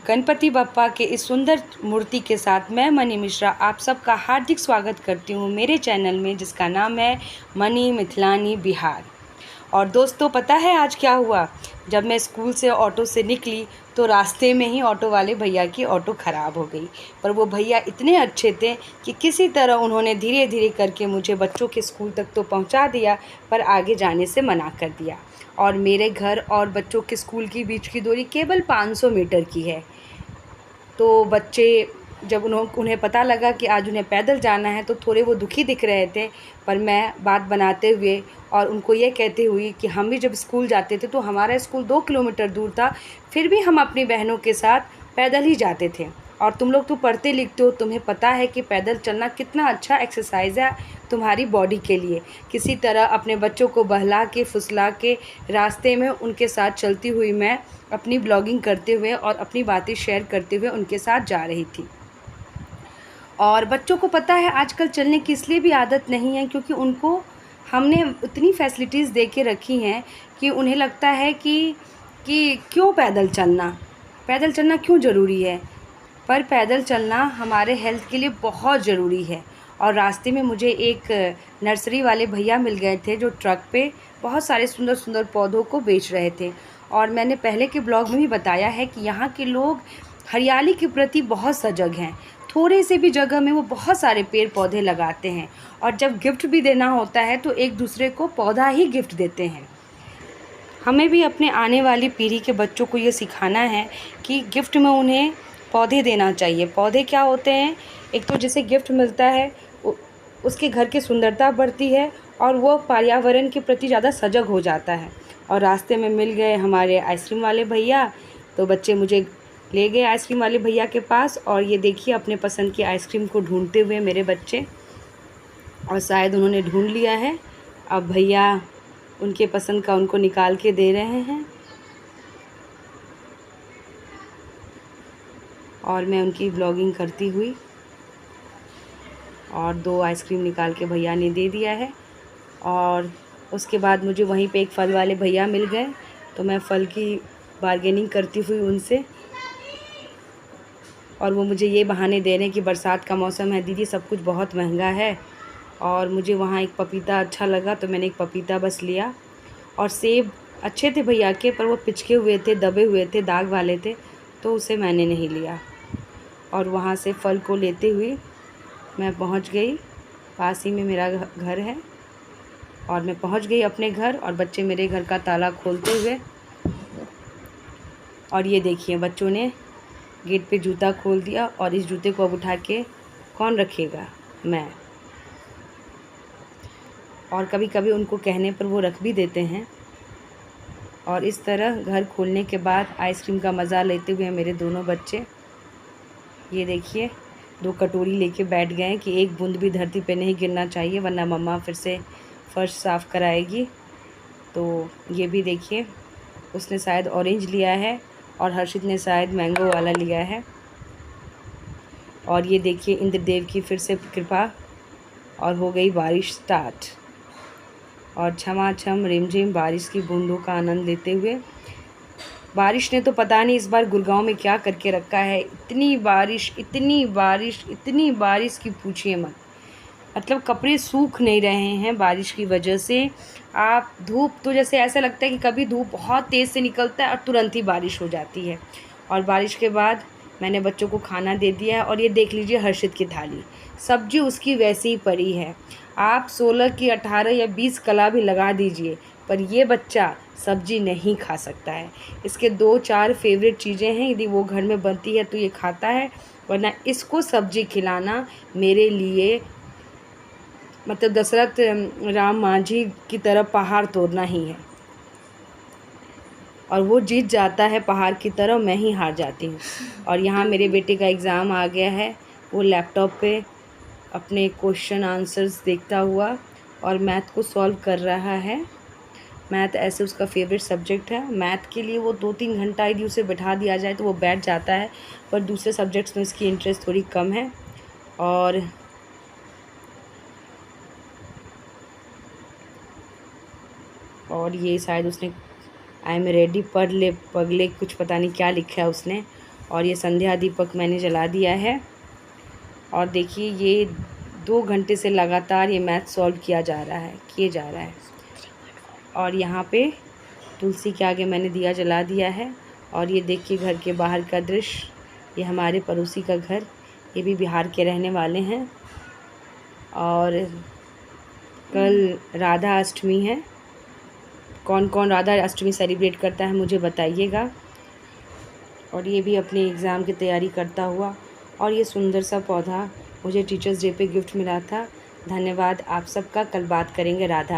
गणपति बप्पा के इस सुंदर मूर्ति के साथ मैं मनी मिश्रा आप सबका हार्दिक स्वागत करती हूँ मेरे चैनल में, जिसका नाम है मनी मिथिलानी बिहार। और दोस्तों, पता है आज क्या हुआ? जब मैं स्कूल से ऑटो से निकली तो रास्ते में ही ऑटो वाले भैया की ऑटो ख़राब हो गई। पर वो भैया इतने अच्छे थे कि किसी तरह उन्होंने धीरे धीरे करके मुझे बच्चों के स्कूल तक तो पहुंचा दिया, पर आगे जाने से मना कर दिया। और मेरे घर और बच्चों के स्कूल के बीच की दूरी केवल 500 मीटर की है। तो बच्चे जब उन्हें पता लगा कि आज उन्हें पैदल जाना है तो थोड़े वो दुखी दिख रहे थे। पर मैं बात बनाते हुए और उनको ये कहते हुए कि हम भी जब स्कूल जाते थे तो हमारा स्कूल 2 किलोमीटर दूर था, फिर भी हम अपनी बहनों के साथ पैदल ही जाते थे। और तुम लोग तो पढ़ते लिखते हो, तुम्हें पता है कि पैदल चलना कितना अच्छा एक्सरसाइज है तुम्हारी बॉडी के लिए। किसी तरह अपने बच्चों को बहला के फुसला के रास्ते में उनके साथ चलती हुई मैं अपनी ब्लॉगिंग करते हुए और अपनी बातें शेयर करते हुए उनके साथ जा रही थी। और बच्चों को पता है आजकल चलने की इसलिए भी आदत नहीं है क्योंकि उनको हमने उतनी फैसिलिटीज़ दे के रखी हैं कि उन्हें लगता है कि क्यों पैदल चलना क्यों ज़रूरी है। पर पैदल चलना हमारे हेल्थ के लिए बहुत ज़रूरी है। और रास्ते में मुझे एक नर्सरी वाले भैया मिल गए थे जो ट्रक पे बहुत सारे सुंदर सुंदर पौधों को बेच रहे थे। और मैंने पहले के ब्लॉग में भी बताया है कि यहाँ के लोग हरियाली के प्रति बहुत सजग हैं। थोड़े से भी जगह में वो बहुत सारे पेड़ पौधे लगाते हैं। और जब गिफ्ट भी देना होता है तो एक दूसरे को पौधा ही गिफ्ट देते हैं। हमें भी अपने आने वाली पीढ़ी के बच्चों को ये सिखाना है कि गिफ्ट में उन्हें पौधे देना चाहिए। पौधे क्या होते हैं? एक तो जिसे गिफ्ट मिलता है उसके घर की सुंदरता बढ़ती है और वो पर्यावरण के प्रति ज़्यादा सजग हो जाता है। और रास्ते में मिल गए हमारे आइसक्रीम वाले भैया, तो बच्चे मुझे ले गए आइसक्रीम वाले भैया के पास। और ये देखिए अपने पसंद की आइसक्रीम को ढूंढते हुए मेरे बच्चे, और शायद उन्होंने ढूंढ लिया है। अब भैया उनके पसंद का उनको निकाल के दे रहे हैं और मैं उनकी ब्लॉगिंग करती हुई, और 2 आइसक्रीम निकाल के भैया ने दे दिया है। और उसके बाद मुझे वहीं पे एक फल वाले भैया मिल गए, तो मैं फल की बार्गेनिंग करती हुई उनसे, और वो मुझे ये बहाने दे रहे हैं कि बरसात का मौसम है दीदी, सब कुछ बहुत महंगा है। और मुझे वहाँ एक पपीता अच्छा लगा तो मैंने एक पपीता बस लिया। और सेब अच्छे थे भैया के, पर वो पिचके हुए थे, दबे हुए थे, दाग वाले थे, तो उसे मैंने नहीं लिया। और वहाँ से फल को लेते हुए मैं पहुँच गई, पास ही में मेरा घर है, और मैं पहुँच गई अपने घर। और बच्चे मेरे घर का ताला खोलते हुए, और ये देखिए बच्चों ने गेट पे जूता खोल दिया। और इस जूते को अब उठा के कौन रखेगा? मैं। और कभी कभी उनको कहने पर वो रख भी देते हैं। और इस तरह घर खोलने के बाद आइसक्रीम का मज़ा लेते हुए मेरे दोनों बच्चे, ये देखिए 2 कटोरी लेके बैठ गए हैं कि एक बूंद भी धरती पे नहीं गिरना चाहिए वरना मम्मा फिर से फर्श साफ़ कराएगी। तो ये भी देखिए, उसने शायद ऑरेंज लिया है और हर्षित ने शायद मैंगो वाला लिया है। और ये देखिए इंद्रदेव की फिर से कृपा, और हो गई बारिश स्टार्ट। और छमाछम रिमझिम बारिश की बूंदों का आनंद लेते हुए, बारिश ने तो पता नहीं इस बार गुड़गांव में क्या करके रखा है। इतनी बारिश, इतनी बारिश, इतनी बारिश की पूछिए मत। मतलब कपड़े सूख नहीं रहे हैं बारिश की वजह से। आप धूप तो जैसे ऐसा लगता है कि कभी धूप बहुत तेज़ से निकलता है और तुरंत ही बारिश हो जाती है। और बारिश के बाद मैंने बच्चों को खाना दे दिया है। और ये देख लीजिए हर्षित की थाली, सब्जी उसकी वैसी ही पड़ी है। आप 16 की 18 या 20 कला भी लगा दीजिए, पर ये बच्चा सब्जी नहीं खा सकता है। इसके 2-4 फेवरेट चीज़ें हैं, यदि वो घर में बनती है तो ये खाता है, वरना इसको सब्जी खिलाना मेरे लिए मतलब दशरथ राम मांझी की तरह पहाड़ तोड़ना ही है। और वो जीत जाता है पहाड़ की तरह, मैं ही हार जाती हूँ। और यहाँ मेरे बेटे का एग्ज़ाम आ गया है, वो लैपटॉप पे अपने क्वेश्चन आंसर्स देखता हुआ और मैथ को सॉल्व कर रहा है। मैथ ऐसे उसका फेवरेट सब्जेक्ट है। मैथ के लिए वो 2-3 घंटा यदि उसे बैठा दिया जाए तो वो बैठ जाता है, पर दूसरे सब्जेक्ट्स में इसकी इंटरेस्ट थोड़ी कम है। और ये शायद उसने आई एम रेडी पढ़ ले पगले, कुछ पता नहीं क्या लिखा है उसने। और ये संध्या दीपक मैंने जला दिया है। और देखिए ये 2 घंटे से लगातार ये मैथ सॉल्व किया जा रहा है। और यहाँ पे तुलसी के आगे मैंने दिया जला दिया है। और ये देखिए घर के बाहर का दृश्य, ये हमारे पड़ोसी का घर, ये भी बिहार के रहने वाले हैं। और कल राधा अष्टमी है। कौन कौन राधा अष्टमी सेलिब्रेट करता है मुझे बताइएगा। और ये भी अपने एग्ज़ाम की तैयारी करता हुआ। और ये सुंदर सा पौधा मुझे टीचर्स डे पे गिफ्ट मिला था। धन्यवाद आप सबका। कल बात करेंगे राधा